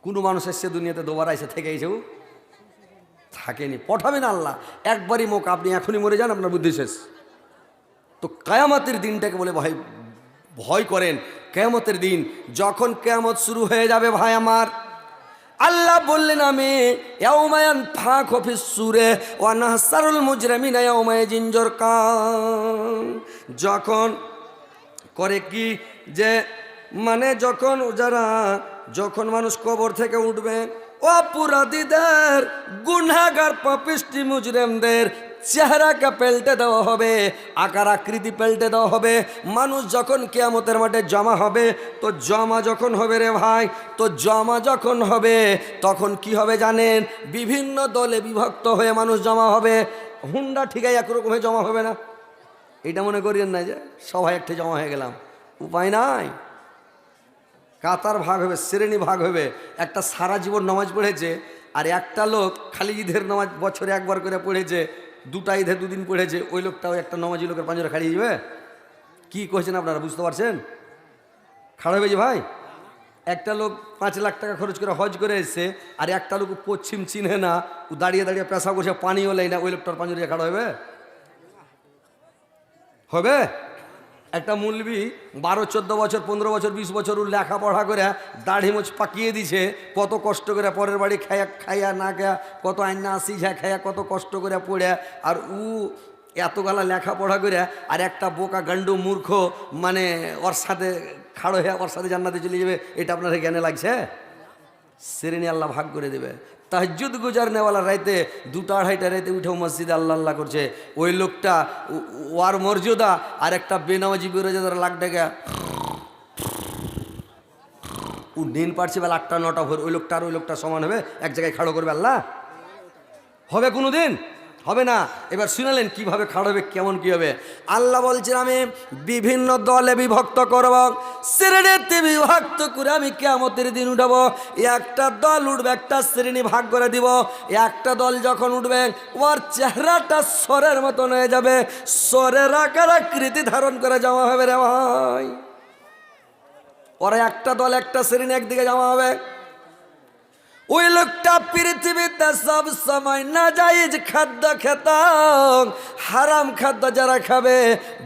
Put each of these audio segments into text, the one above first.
কোনো মানুষ এসছে দুনিয়াতে দুবার এসে থেকে এসেও থাকেনি, পঠাবেন আল্লাহ একবারই মৌকা, আপনি এখনই মরে যান আপনার বুদ্ধি শেষ। তো কিয়ামতের দিনটাকে বলে ভাই ভয় করেন। কিয়ামতের দিন যখন কিয়ামত শুরু হয়ে যাবে ভাই আমার, আল্লাহ বললেন আমি ইয়াউমায়ান ফাখু ফিস সূরে ওয়া নাহসারুল মুজরিমিনা ইয়াউমাইযিন যুরকান, যখন করে কি যে মানে যখন মানুষ কবর থেকে উঠবে, অপরাধীদের গুনাহগার পাপিষ্টি মুজরিমদের চেহারাকে পাল্টে দেওয়া হবে, আকার আকৃতি পাল্টে দেওয়া হবে। মানুষ যখন কিয়ামতের মাঠে জমা হবে, তো জমা যখন হবে রে ভাই, তো জমা যখন হবে তখন কি হবে জানেন? বিভিন্ন দলে বিভক্ত হয়ে মানুষ জমা হবে। হুন্ডা ঠিকাই একরকম হয়ে জমা হবে না, এটা মনে করিয়েন না যে সবাই একটা জমা হয়ে গেলাম, উপায় নাই। কাতার ভাগ হবে, শ্রেণী ভাগ হবে। একটা সারা জীবন নামাজ পড়েছে, আর একটা লোক খালি ঈদের নামাজ বছরে একবার করে পড়েছে, দুটা ঈদে দুদিন পড়েছে, ওই লোকটাও একটা নামাজি লোকের পাঁজরে খাড়িয়ে যাবে। কি কইছেন আপনারা বুঝতে পারছেন? খাড়া হবে যে ভাই, একটা লোক 5 লাখ টাকা খরচ করে হজ করে এসছে, আর একটা লোক পশ্চিম চিনে না, ও দাঁড়িয়ে দাঁড়িয়ে পেশা করছে, পানিও লেয় না, ওই লোকটার পাঁজরে খাড়া হবে? হবে? একটা মৌলবি 12-14 বছর 15 বছর 20 বছর ও লেখাপড়া করে দাড়ি মোচ পাকিয়ে দিছে, কত কষ্ট করে পরের বাড়ি খাইয়া না খায়া, কত আইনা সিঝা খাইয়া, কত কষ্ট করে পড়ে, আর ও এতগালা লেখাপড়া করে, আর একটা বোকা গান্ডু মূর্খ মানে ওর সাথে খাড়ো হয়ে ওর সাথে জান্নাতে চলে যাবে, এটা আপনার জ্ঞানে লাগছে? শ্রেণী আল্লাহ ভাগ করে দেবে। তাহাজ্জুদ গুজার নেওয়ালা রাইতে 2টা-2:30 রাইতে উঠেও মসজিদে আল্লাহ আল্লাহ করছে, ওই লোকটা ওয়ার মর্যাদা, আর একটা বেনামাজি বেরোজাদার লাখ টাকা ও দিন পারছে বেলা 8টা-9টা ভোর, ওই লোকটা আর ওই লোকটা সমান হবে? এক জায়গায় খাড়ো করবে আল্লাহ? হবে কোনো দিন? হবে না। এবার শুনালেন কিভাবে খাড়া হবে, কেমন কি হবে? আল্লাহ বলছেন আমি বিভিন্ন দলে বিভক্ত করব, শ্রেণীতে বিভক্ত করে আমি কিয়ামতের দিন উঠাবো। একটা দল উঠবে, একটা শ্রেণী ভাগ করে দিব। একটা দল যখন উঠবে, ওর চেহারাটা সরের মতন হয়ে যাবে, সরের আকার আকৃতি ধারণ করে জমা হবে রে ভাই। ওরা একটা দল একটা শ্রেণী একদিকে জমা হবে। ওই লোকটা পৃথিবীতে সব সময় নাজায়েজ খাদ্য খেত, হারাম খাদ্য যারা খাবে,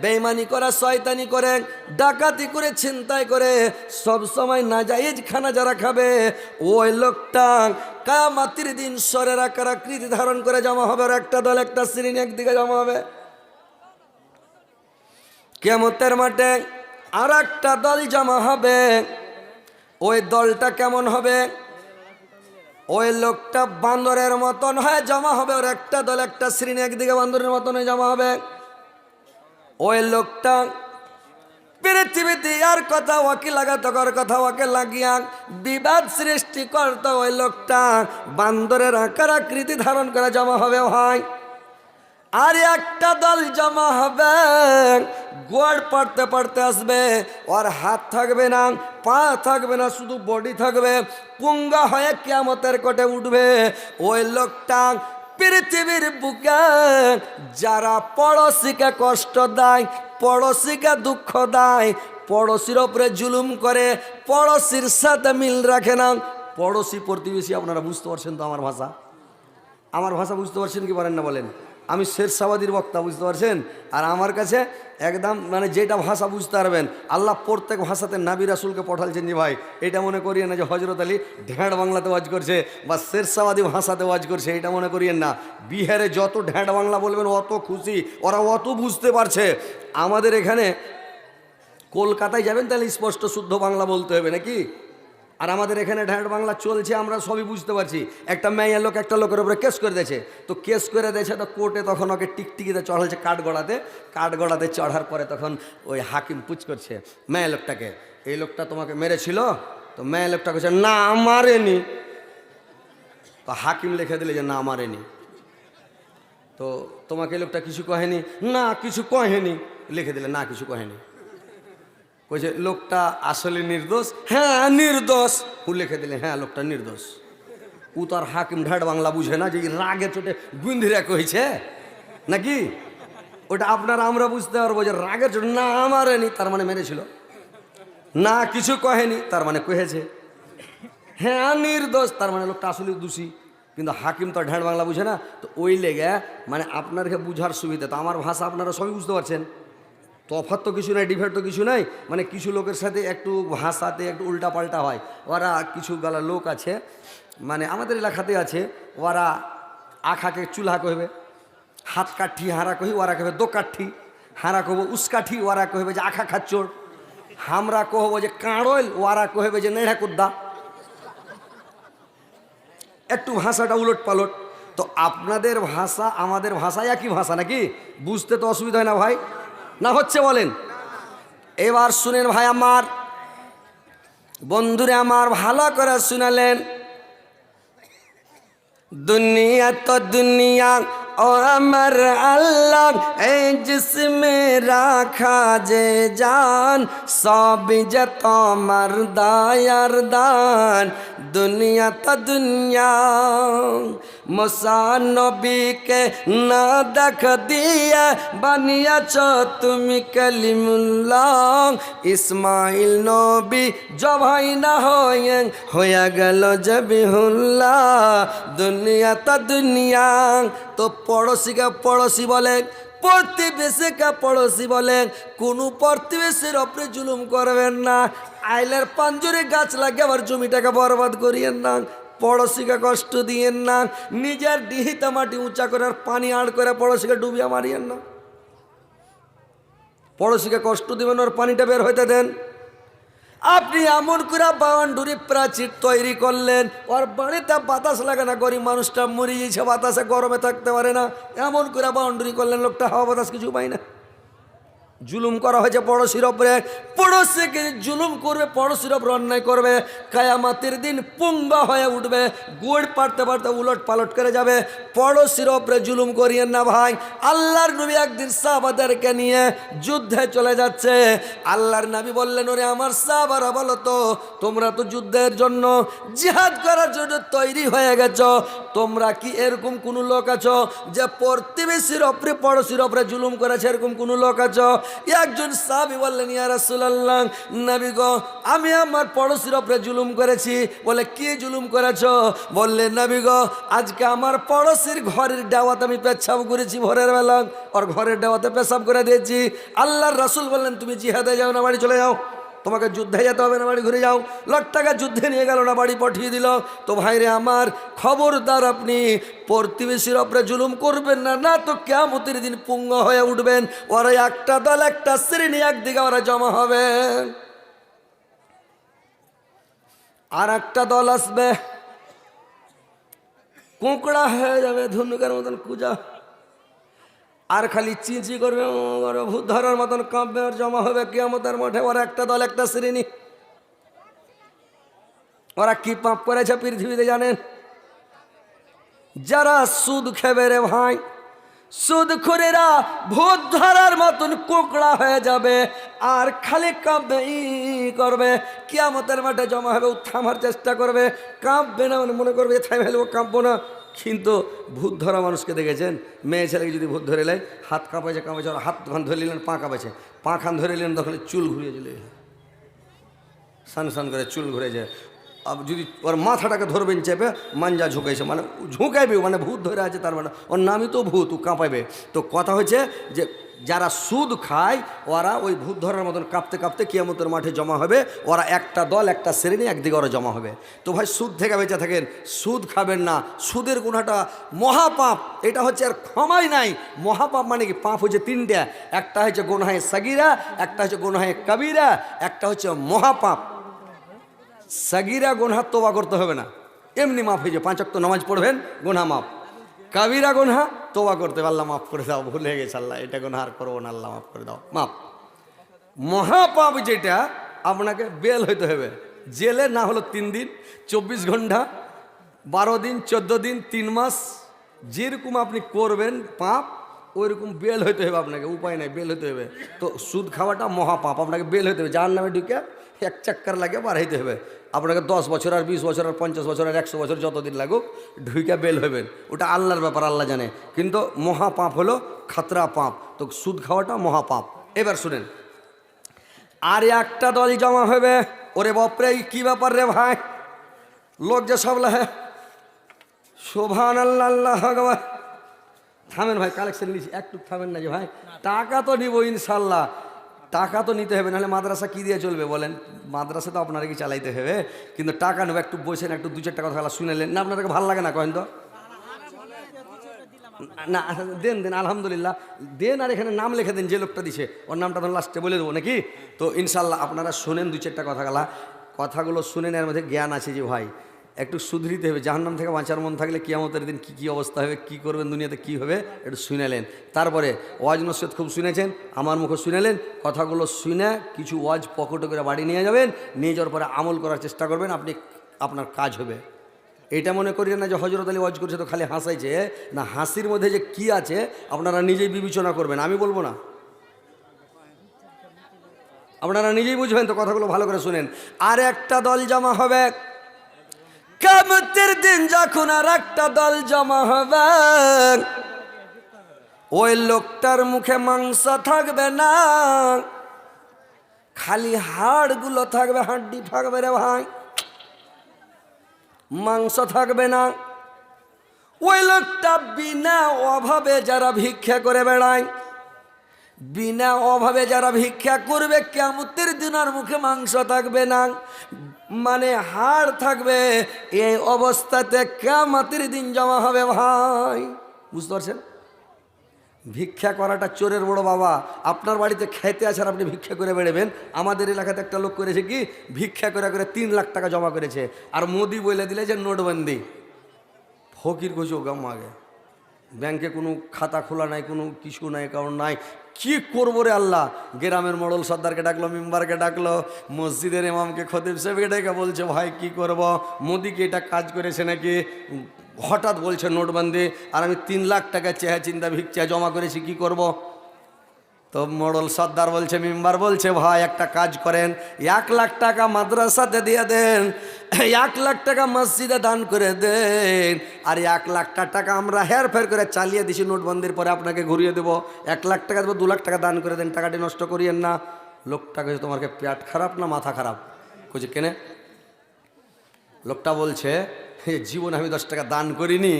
বেঈমানি করে, শয়তানি করে, ডাকাতি করে, ছিনতাই করে, সব সময় নাজায়েজ খানা যারা খাবে, ওই লোকটা কিয়ামতের দিন সরের আকার আকৃতি ধারণ করে জমা হবে। আর একটা দল একটা শ্রেণী একদিকে জমা হবে। কিয়ামতের মাঠে আর একটা দল জমা হবে। ওই দলটা কেমন হবে? ওই লোকটা বান্দরের মতন হয়ে জমা হবে। ওর একটা দল একটা শ্রেণী একদিকে বান্দরের মতন হয়ে জমা হবে। ওই লোকটা পৃথিবীতে আর কথা ওকে লাগাতো, কর কথা ওকে লাগিয়া বিবাদ সৃষ্টি করতো। ওই লোকটা বান্দরের আকার আকৃতি ধারণ করে জমা হবে ভাই। আর একটা দল জমা হবে, গোড় পড়তে পড়তে আসবে, ওর হাত থাকবে না, পা থাকবে না, শুধু বডি থাকবে, পুঙ্গা হয়ে কিয়ামতের কোটে উঠবে। ওই লোকটা পৃথিবীর বুকে যারা পড়োশিকে কষ্ট দেয়, পড়োশিকে দুঃখ দেয়, পড়োশির ওপরে জুলুম করে, পড়োশির সাথে মিল রাখে না, পড়োশি প্রতিবেশী, আপনারা বুঝতে পারছেন তো আমার ভাষা? আমার ভাষা বুঝতে পারছেন কি পারেন না বলেন? আমি শেরশাবাদীর বক্তা, বুঝতে পারছেন? আর আমার কাছে একদম মানে যেটা ভাষা বুঝতে পারবেন, আল্লাহ প্রত্যেক ভাষাতে নাবি রাসুলকে পাঠালছেন। যে ভাই এটা মনে করিয়েন না যে হজরত আলী ঢ্যাঁড় বাংলাতে ওয়াজ করছে বা শেরশাবাদী ভাষাতে ওয়াজ করছে, এটা মনে করিয়েন না। বিহারে যত ঢ্যাঁড় বাংলা বলবেন অত খুশি, ওরা অত বুঝতে পারছে। আমাদের এখানে কলকাতায় যাবেন তাহলে স্পষ্ট শুদ্ধ বাংলা বলতে হবে নাকি? আর আমাদের এখানে ঢ্যাঁড় বাংলা চলছে, আমরা সবই বুঝতে পারছি। একটা মেয়ে লোক একটা লোকের উপরে কেস করে দিয়েছে, তো কেস করে দিয়েছে, তো কোর্টে তখন ওকে টিকটিকিতে চড়াচ্ছে কাঠগড়াতে চড়ার পরে তখন ওই হাকিম পুছ করছে মেয়ে লোকটাকে, এই লোকটা তোমাকে মেরেছিল? তো মেয়ে লোকটা বলছে না মারেনি। তো হাকিম লিখে দিলে যে না মারেনি। তো তোমাকে এই লোকটা কিছু কহেনি? না কিছু কহেনি। লিখে দিলে না কিছু কহেনি। কইছে লোকটা আসলে নির্দোষ? হ্যাঁ নির্দোষ। ও লিখে দিলে হ্যাঁ লোকটা নির্দোষ। ও তো আর হাকিম ঢাট বাংলা বুঝে না যে রাগে চোটে গুন্ধিরা কইছে নাকি? ওটা আপনারা আমরা বুঝতে পারবো যে রাগের চোটে না মারেনি তার মানে মেরেছিল, না কিছু কহেনি তার মানে কহেছে। হ্যাঁ নির্দোষ, তার মানে লোকটা আসলে দোষী, কিন্তু হাকিম তো ঢ্যাঁড় বাংলা বুঝে না। তো ওই লেগে মানে আপনারকে বুঝার সুবিধা, তো আমার ভাষা আপনারা সবই বুঝতে পারছেন, তফাৎ তো কিছু নাই, ডিফারেন্ট তো কিছু নাই। মানে কিছু লোকের সাথে একটু ভাষাতে একটু উল্টা পাল্টা হয়। ওরা কিছু গালা লোক আছে, মানে আমাদের এলাকাতে আছে, ওরা আখাকে চুলহা কহবে, হাত কাঠি হারা কহি, ওরা কহবে দো কাঠি, হারা কহবো উসকাঠি, ওরা কহবে যে আখা খাচ্চোর, হামরা কহবো যে কাঁড়ল, ওরা কহবে যে নেড়া কুদ্দা, একটু ভাষাটা উলট পালট। তো আপনাদের ভাষা আমাদের ভাষা একই ভাষা নাকি? বুঝতে তো অসুবিধা হয় না ভাই? না হচ্ছে বলেন? এবার শুনেন ভাই আমার, বন্ধুরে আমার, ভালো করে শুনালেন। দুনিয়া তো দুনিয়া ও আমার আল্লাহ, এই জিসমে রাখা যে জান, সবই যে তোমার দায়ার দান। দুনিয়া তো দুনিয়া মুসা নবীকে না দেখ দিয়ে বানিয়েছ তুমি কালিমুল্লাহ। ইসমাইল নবী জবাই না হয়ে গেল জবিহুল্লাহ। দুনিয়া তা দুনিয়া, তো পড়োশিকে পড়োশি বলেন, প্রতিবেশীকে পড়োশি বলেন। কোনো প্রতিবেশীর ওপরে জুলুম করবেন না। আইলের পাঞ্জরে গাছ লাগে আবার জমিটাকে বরবাদ করিয়েন না। পড়োশিকে কষ্ট দিয়েন না। নিজের ডিহিতে মাটি উঁচা করে আর পানি আড় করে পড়োশিকে ডুবিয়ে মারিয়েন না। পড়োশিকে কষ্ট দিবেন, ওর পানিটা বের হইতে দেন। আপনি এমন করে বাউন্ডারি প্রাচীর তৈরি করলেন, ওর বাড়িতে বাতাস লাগে না, গরিব মানুষটা মরে গেছে, বাতাসে গরমে থাকতে পারে না, এমন করে বাউন্ডারি করলেন, লোকটা হাওয়া বাতাস কিছু পায় না। জুলুম করা হয়েছে পড়োশির ওপরে। পড়োশিকে জুলুম করবে, পড়োশির ওপর অন্যায় করবে, কায়ামাতের দিন পুঙ্গা হয়ে উঠবে, গুড় পাড়তে পারতে উলট পালট করে যাবে। পড়োশির ওপরে জুলুম করিয়েন না ভাই। আল্লাহর নবী একদিন সাহাবাদেরকে নিয়ে যুদ্ধে চলে যাচ্ছে। আল্লাহর নবী বললেন, ওরে আমার সাহাবারা, বলো তো তোমরা তো যুদ্ধের জন্য, জিহাদ করার জন্য তৈরি হয়ে গেছ, তোমরা কি এরকম কোনো লোক আছো যে প্রতিবেশীর ওপরে পড়োশির ওপরে জুলুম করেছে? এরকম কোনো লোক আছো? একজন সাহাবী বললেন, ইয়া রাসূলুল্লাহ, নবী গো, আমি আমার পড়োশির ওপরে জুলুম করেছি। বলে, কি জুলুম করেছো? বললেন, নবী গো, আজকে আমার পড়োশির ঘরের ডাওয়াতে আমি পেচ্ছাব করেছি, ভোরের বেলা ওর ঘরের ডাওয়াতে পেশাব করে দিয়েছি। আল্লাহর রাসূল বললেন, তুমি জিহাদে যাও না, বাড়ি চলে যাও, তোমাকে যুদ্ধে যেতে হবে না, বাড়ি ঘুরে যাও। লোকটাকে যুদ্ধে নিয়ে গেল না, বাড়ি পাঠিয়ে দিল। তো ভাইরে আমার, খবরদার আপনি প্রতিবেশীর ওপরে জুলুম করবেন না, না তো কিয়ামতের দিন পুঙ্গ হয়ে উঠবেন। ওরা একটা দল, একটা শ্রেণী একদিকে ওরা জমা হবে, আর একটা দল আসবে, কুঁকড়া হয়ে যাবে, ধনুকের মতন কুজা, আর খালি চিঁচি করবে, ভূত ধরার মতন কাঁপবে, আর জমা হবে কিয়ামতের মাঠে। ওরা একটা দল, একটা শ্রেণী। ওরা কি পাপ করেছে পৃথিবীতে জানেন? যারা সুদ খেবে রে ভাই, সুদখোরেরা ভূত ধরার মতন কোকড়া হয়ে যাবে, আর খালি কাঁপবে, করবে, কিয়ামতের মাঠে জমা হবে, থামার চেষ্টা করবে, কাঁপবে না, মানে মনে করবে থাই ফেলবো, কাঁপবো না। কিন্তু ভূত ধরা মানুষকে দেখেছেন? মেয়ে ছেলেকে যদি ভূত ধরে নেয়, হাত কাঁপাইছে কাঁপাইছে, হাত খান ধরে নিলেন, পা কাঁপাইছে, পা খান ধরে নিলেন, তখন চুল ঘুরিয়ে দিলে সান সান করে চুল ঘুরে যায়। যদি ওর মাথাটাকে ধরবেন চেপে, মাঞ্জা ঝুঁকাইছে, মানে ঝুঁকাইবে, মানে ভূত ধরে আছে, তার মানে ওর নামই তো ভূত, ও কাঁপাইবে। তো কথা হচ্ছে যে যারা সুদ খায়, ওরা ওই ভূত ধরার মতন কাঁপতে কাঁপতে কিয়ামতের মাঠে জমা হবে। ওরা একটা দল, একটা শ্রেণী, একদিকে ওরা জমা হবে। তো ভাই সুদ থেকে বেঁচে থাকেন, সুদ খাবেন না। সুদের গুনাহটা মহাপাপ, এটা হচ্ছে আর ক্ষমাই নাই। মহাপাপ মানে কি? পাপ হচ্ছে তিনটা, একটা হচ্ছে গুনাহে সাগিরা, একটা হচ্ছে গুনাহে কাবিরা, একটা হচ্ছে মহাপাপ। সাগিরা গুনহা তোবা করতে হবে না, এমনি মাফ হয়ে যায়, 5 ওয়াক্ত নামাজ পড়বেন, গুনহা মাফ। কাবিরা গুনহা তোবা করতে হবে, আল্লাহ মাফ করে দাও, ভুলে গেছে আল্লাহ, এটা গুনহা আর করবো না, আল্লাহ মাফ করে দাও, মাফ। মহাপাপ যেটা, আপনাকে বেল হইতে হবে, জেলে না হলো 3 দিন, 24 ঘন্টা, 12 দিন, 14 দিন, 3 মাস, যেরকম আপনি করবেন পাপ, ওইরকম বেল হইতে হবে আপনাকে, উপায় নাই, বেল হইতে হবে। তো সুদ খাওয়াটা মহাপাপ, আপনাকে বেল হইতে হবে, যার নামে ঢুকে 1 চাক্কার লাগে বাড়াইতে হবে। আপনাকে 10 বছর আর 20 বছর আর 50 বছর আর 100 বছর যতদিন লাগুক ঢুকে বেল হবেন, ওটা আল্লাহর ব্যাপার, আল্লাহ জানে। কিন্তু মহাপাপ হলো খাতরা পাপ, তো সুদ খাওয়াটা মহাপাপ। এবার শুনেন, আর একটা দল জমা হবে। ওরে বাপরে, কি ব্যাপার রে ভাই, লোক যে সবলা হ্যাঁ শোভান আল্লাহ আল্লাহ আকবার। থামেন ভাই, কালেকশন নিচ্ছি, একটু থামেন না যে ভাই, টাকা তো নিব ইনশাল্লাহ, টাকা তো নিতে হবে, নাহলে মাদ্রাসা কী দিয়ে চলবে বলেন? মাদ্রাসা তো আপনারা কি চালাইতে হবে, কিন্তু টাকা নেবো। একটু বসেন, একটু দু চারটা কথা শুনেলেন না, আপনাদেরকে ভালো লাগে না কহেন তো? না দেন দেন, আলহামদুলিল্লাহ দেন। আর এখানে নাম লিখে দেন, যে লোকটা দিছে ওর নামটা তো লাস্টে বলে দেবো নাকি? তো ইনশাল্লাহ আপনারা শোনেন দু চারটা কথাগুলো শুনেন, এর মধ্যে জ্ঞান আছে যে ভাই একটু শুধরিতে হবে। জাহান্নাম থেকে বাঁচার মন থাকলে কিয়ামতের দিন কী কী অবস্থা হবে, কী করবেন দুনিয়াতে, কী হবে একটু শুনেলেন। তারপরে ওয়াজ নসিহত খুব শুনেছেন, আমার মুখে শুনেলেন, কথাগুলো শুনে কিছু ওয়াজ পকেটে করে বাড়ি নিয়ে যাবেন, নিয়ে যাওয়ার পরে আমল করার চেষ্টা করবেন, আপনার কাজ হবে। এটা মনে করি না যে হজরত আলী ওয়াজ করছে তো খালি হাসাইছে, না, হাসির মধ্যে যে কি আছে আপনারা নিজেই বিবেচনা করবেন, আমি বলবো না, আপনারা নিজেই বুঝবেন। তো কথাগুলো ভালো করে শুনেন। আর একটা দল জমা হবে কিয়ামতের দিন, যখন আর একটা দল জমা হবে, ওই লোকটার মুখে মাংস থাকবে না, খালি হাড়গুলো থাকবে, হাড্ডি থাকবে রে ভাই, মাংস থাকবে না। ওই লোকটা বিনা অভাবে যারা ভিক্ষা করে বেড়ায়, বিনা অভাবে যারা ভিক্ষা করবে, কিয়ামতের দিন আর মুখে মাংস থাকবে না, মানে হাড় থাকবে। এই অবস্থাতে কিয়ামতের দিন জমা হবে ভাই, বুঝতে পারছেন? ভিক্ষা করাটা চোরের বড় বাবা। আপনার বাড়িতে খেতে আছেন, আপনি ভিক্ষা করে বেড়াবেন। আমাদের এলাকাতে একটা লোক করেছে কি, ভিক্ষা করে করে 3 লাখ টাকা জমা করেছে। আর মোদি বলে দিলে যে নোটবন্দি, ফকির ঘুষো গাম আগে, ব্যাংকে কোনো খাতা খোলা নাই, কোনো কিছু নাই, কারণ নাই। কি করবো রে আল্লাহ? গ্রামের মোড়ল সর্দারকে ডাকলো, মেম্বারকে ডাকলো, মসজিদের ইমামকে, খতিব সাহেবকে ডেকে বলছে ভাই কি করব, মোদিকে এটা কাজ করেছে নাকি? হঠাৎ বলছে নোটবন্দি, আর আমি 3 লাখ টাকা চেহা চিন্তা ভিক্ষা জমা করেছি, কি করব? তো মোড়ল সর্দার বলছে, মেম্বার বলছে ভাই একটা কাজ করেন, 1 লাখ টাকা মাদ্রাসাতে দিয়ে দেন, 1 লাখ টাকা মসজিদে দান করে দেন, আর 1 লাখ টাকা আমরা হেরফের করে চালিয়ে দিছি, নোটবন্দির পরে আপনাকে ঘুরিয়ে দেবো। 1 লাখ টাকা দেবো, 2 লাখ টাকা দান করে দেন, টাকাটি নষ্ট করিয়েন না। লোকটা কইছে তোমার কি পেট খারাপ না মাথা খারাপ? কইছে কেনে? লোকটা বলছে জীবনে আমি 10 টাকা দান করিনি,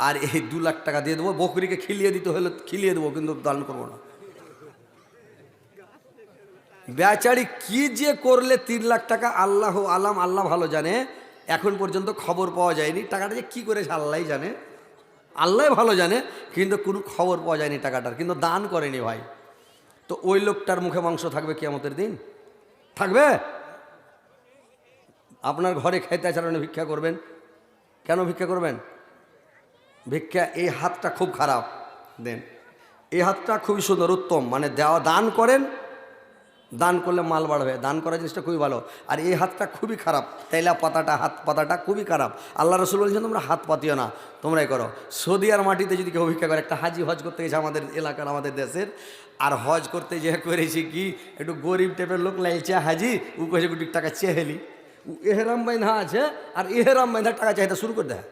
আর এই 2 লাখ টাকা দিয়ে দেবো, বকরিকে খিলিয়ে দিতে হলে খিলিয়ে দেবো, কিন্তু দান করবো না। বেচারি কি যে করলে 3 লাখ টাকা, আল্লাহ আলাম, আল্লাহ ভালো জানে, এখন পর্যন্ত খবর পাওয়া যায়নি। টাকাটা যে কী করেছে আল্লাহ জানে, আল্লাহ ভালো জানে, কিন্তু কোনো খবর পাওয়া যায়নি টাকাটার, কিন্তু দান করেনি ভাই। তো ওই লোকটার মুখে মাংস থাকবে কিয়ামতের দিন? থাকবে? আপনার ঘরে খাইতে আচারণে ভিক্ষা করবেন, কেন ভিক্ষা করবেন? ভিক্ষা, এই হাতটা খুব খারাপ, দেন। এই হাতটা খুবই সুন্দর, উত্তম, মানে দেওয়া, দান করেন, দান করলে মাল বাড়বে, দান করার জিনিসটা খুবই ভালো। আর এই হাতটা খুবই খারাপ, তেলা পাতাটা, হাত পাতাটা খুবই খারাপ। আল্লাহ রসুল বলছেন তোমরা হাত পাতিও না, তোমরাই করো। সৌদি আর মাটিতে যদি কেউ ভিক্ষা করে, একটা হাজি হজ করতে গেছে আমাদের এলাকার, আমাদের দেশের, আর হজ করতে যে করেছি কি, একটু গরিব টাইপের লোক লাগছে হাজি, ও কয়েছে কোটি টাকা চেহেলি, এহেরাম বাইন্ধা আছে, আর এহেরাম বাইন্ধা টাকা চাইতে শুরু করে দেয়।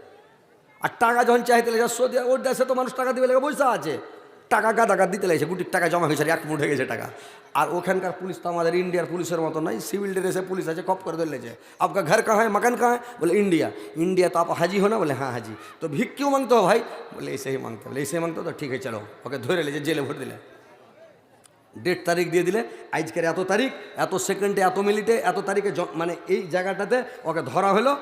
আর টাকা যখন চাইতে লেগে, সৌদি ওর দেশে তো মানুষ টাকা দিবে লেগে বসে আছে, টাকা গাদা দিতে লাগছে, গুটির টাকা জমা হয়েছে, 1 মুঠ হয়ে গেছে টাকা। আর ওখানকার পুলিশ তো আমাদের ইন্ডিয়ার পুলিশের মতো নয়, সিভিল ড্রেসে পুলিশ আছে, কপ করে ধরে লেছে, आपका घर कहाँ है, मकान कहाँ है, बोले इंडिया। इंडिया तो आप हाजी हो ना, बोले हाँ हाजी। तो भिक क्यों मांगते हो भाई, बोले ऐसे ही मांगते हो, बोले ऐसे ही मांगते हो, तो ठीक है चलो, ওকে ধরে লেছে, জেলে ভরে দিলে, ডেট তারিখ দিয়ে দিলে, আজকের এত তারিখ, এত সেকেন্ডে, এত মিনিটে, এত তারিখে, মানে এই জায়গাটাতে ওকে ধরা হলো,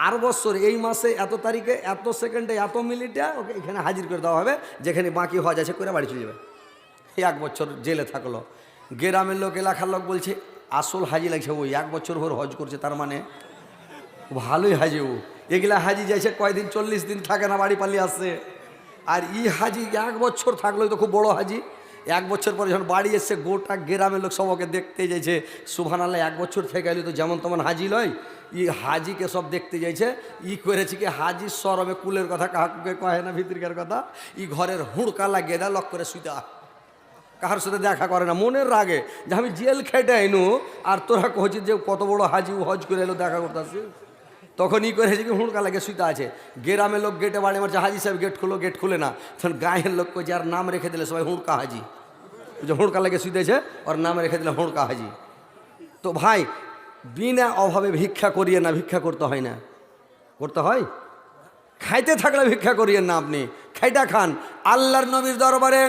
আর বছর এই মাসে এত তারিখে, এত সেকেন্ডে, এত মিনিটে ওকে এখানে হাজির করে দেওয়া হবে, যেখানে বাকি হজ আছে করে বাড়ি চলে যাবে। 1 বছর জেলে থাকলো। গ্রামের লোক, এলাকার লোক বলছে আসল হাজি লাগছে, ওই 1 বছর ভোর হজ করছে, তার মানে ভালোই হাজি ও। এগুলা হাজি যাইছে কয়দিন, 40 দিন থাকে না, বাড়ি পালিয়ে আসছে। আর ই হাজি 1 বছর থাকলো, তো খুব বড় হাজি। 1 বছর পরে যখন বাড়ি এসছে, গোটা গ্রামের লোক সব ওকে দেখতে যাইছে, সুবহানাল্লাহ 1 বছর থেকে এলি তো যেমন তেমন হাজি লয়, ই হাজিকে সব দেখতে যাইছে। ই করেছে কি, হাজির সরবে কুলের কথা কাহাকে কহে না, ভিতরকার কথা, ই ঘরের হুড়কা লাগিয়ে দেয়, লক করে শুইতে, কাহার সাথে দেখা করে না, মনের রাগে যে আমি জেল খেটে আইনু, আর তোরা কহছিস যে কত বড় হাজি হজ করে এলো, দেখা করতেছি। তখন ই করেছে কি, হুড়কা লাগে শুইতে আছে। গ্রামের লোক গেটে বাড়ি মারছে, হাজি সাহেব গেট খুলো, গেট খুলে না। তখন গায়ের লোক কইছে, আর নাম রেখে দিলে সবাই হুড়কা হাজি, যে হুড়কা লাগে শুইতেছে, ওর নাম রেখে দিলে হুড়কা হাজি। তো ভাই, বিনা অভাবে ভিক্ষা করিয়ে না, ভিক্ষা করতে হয় না। করতে হয়। খাইতে থাকলে ভিক্ষা করিয়েন না, আপনি খাইটা খান। আল্লাহর নবীর দরবারে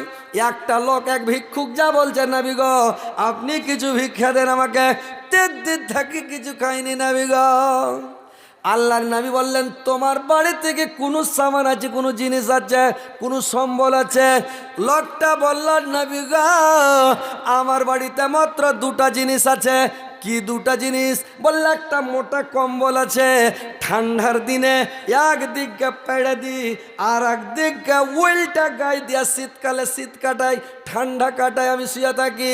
একটা লোক, এক ভিক্ষুক যা বলছেন, নবী গো আপনি কিছু ভিক্ষা দেন আমাকে, 3 দিন থাকি কিছু খাইনি নবী গো। আল্লাহর নবী বললেন, তোমার বাড়ি থেকে কোনো সামান আছে, কোনো জিনিস আছে, কোনো সম্বল আছে? লোকটা বলল, নবী গো আমার বাড়িতে মাত্র 2টা জিনিস আছে। কি 2টা জিনিস? বললে একটা মোটা কম্বল আছে, ঠান্ডার দিনে একদিকে পেড়ে দিই আর একদিকে উল্টা গায়ে দিয়া শীতকালে শীত কাটাই, ঠান্ডা কাটাই, আমি শুয়ে থাকি।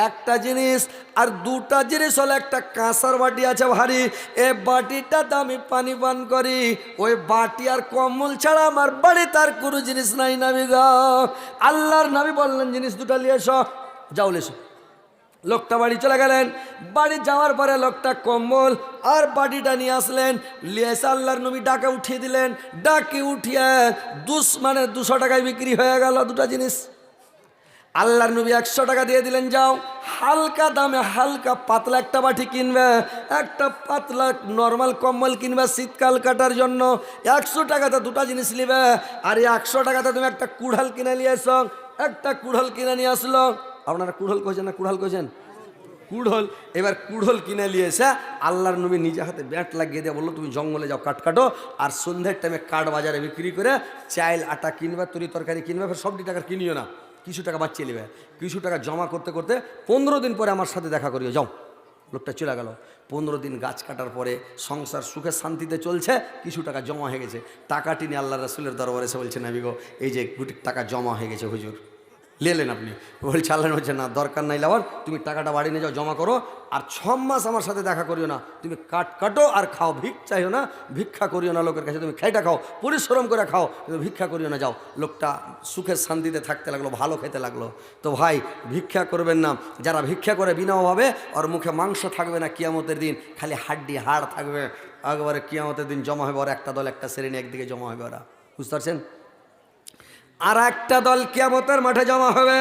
একটা জিনিস। আর 2টা জিনিস হলো, একটা কাঁসার বাটি আছে ভারী, এ বাটিটাতে আমি পানি পান করি। ওই বাটি আর কম্বল ছাড়া আমার বাড়িতে আর কোনো জিনিস নাই নবী গো। আল্লাহর নবী বললেন, জিনিস 2টা নিয়ে এসো, যাও এসো। লোকটা বাড়ি চলে গেলেন। বাড়ি যাওয়ার পরে লোকটা কম্বল আর বাটিটা নিয়ে আসলেন, নিয়ে এসে আল্লাহর নবী ডাকে উঠিয়ে দিলেন। ডাকে উঠিয়ে 200 টাকায় বিক্রি হয়ে গেল 2টা জিনিস। আল্লাহর নবী 100 টাকা দিয়ে দিলেন, যাও হালকা দামে হালকা পাতলা একটা বাটি কিনবে, একটা পাতলা নর্মাল কম্বল কিনবে শীতকাল কাটার জন্য। 100 টাকাতে 2টা জিনিস নিবে। আর 100 টাকাতে তুমি একটা কুড়াল কিনে নিয়ে এসো। একটা কুড়াল কিনে নিয়ে আসলো। আপনারা কুড়াল কইছেন না কুড়াল কইছেন? কুড়াল। এবার কুড়াল কিনে নিয়ে এসে আল্লাহর নবী নিজে হাতে ব্যাট লাগিয়ে দিয়ে বললো, তুমি জঙ্গলে যাও কাঠ কাটো, আর সন্ধ্যের টাইমে কাঠ বাজারে বিক্রি করে চাল আটা কিনবে, তরি তরকারি কিনবে, ফের সবটি টাকা কিনিও না, কিছু টাকা বাঁচিয়ে নেবে। কিছু টাকা জমা করতে করতে 15 দিন পরে আমার সাথে দেখা করিও, যাও। লোকটা চলে গেল। 15 দিন গাছ কাটার পরে সংসার সুখে শান্তিতে চলছে, কিছু টাকা জমা হয়ে গেছে। টাকাটি নিয়ে আল্লাহ রাসূলের দরবারে এসে বলছে, নবী গো এই যে গুটি টাকা জমা হয়ে গেছে হুজুর, লেলেন আপনি? বলছে, আল্লাহ বলছে, না দরকার নাই লাবার, তুমি টাকাটা বাড়ি নিয়ে যাও, জমা করো, আর 6 মাস আমার সাথে দেখা করিও না, তুমি কাট কাটো আর খাও, চাইও না, ভিক্ষা করিও না লোকের কাছে, তুমি খাইটা খাও, পরিশ্রম করে খাও, তুমি ভিক্ষা করিও না, যাও। লোকটা সুখের শান্তিতে থাকতে লাগলো, ভালো খেতে লাগলো। তো ভাই ভিক্ষা করবেন না। যারা ভিক্ষা করে বিনা অভাবে, ওর মুখে মাংস থাকবে না কিয়ামতের দিন, খালি হাড্ডি হাড় থাকবে। একবারে কিয়ামতের দিন জমা হবে, ওর একটা দল একটা শ্রেণী একদিকে জমা হবে, ওরা, বুঝতে পারছেন? আর একটা দল কিয়ামতের মাঠে জমা হবে।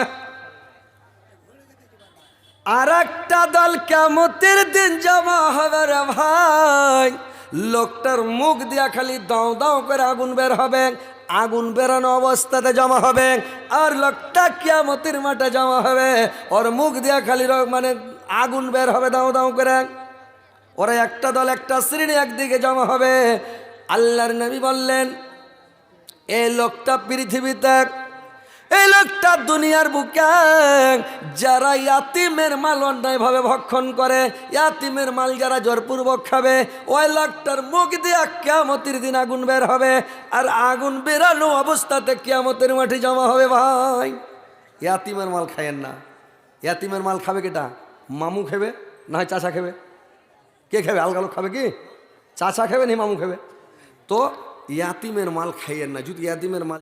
আর একটা দল কিয়ামতের দিন জমা হবে রে ভাই, লোকটার মুখ দিয়া খালি দাও দাও করে আগুন বের হবে, আগুন বেরানো অবস্থাতে জমা হবে। আর লোকটা কিয়ামতের মাঠে জমা হবে, ওর মুখ দিয়া খালি মানে আগুন বের হবে দাও দাও করে। ওরা একটা দল একটা শ্রেণী একদিকে জমা হবে। আল্লাহর নবী বললেন, এই লোকটা পৃথিবীতে, এই লোকটা দুনিয়ার বুকে যারা ইয়াতিমের মাল অন্যায়ভাবে ভক্ষণ করে, ইয়াতিমের মাল যারা জোরপূর্বক খাবে, ওই লোকটার মুখ দিয়ে কিয়ামতের দিন আগুন বের হবে। আর আগুন বেরানো অবস্থাতে কিয়ামতের মাঠে জমা হবে। ভাই ইয়াতিমের মাল খায়েন না। ইয়াতিমের মাল খাবে কেটা? মামু খাবে না হয় চাচা খাবে? কে খাবে? আলগা লোক খাবে কি? চাচা খাবে না মামু খাবে? তো ইয়াতিমের মাল খাইয়েন না। যদি ইয়াতিমের মাল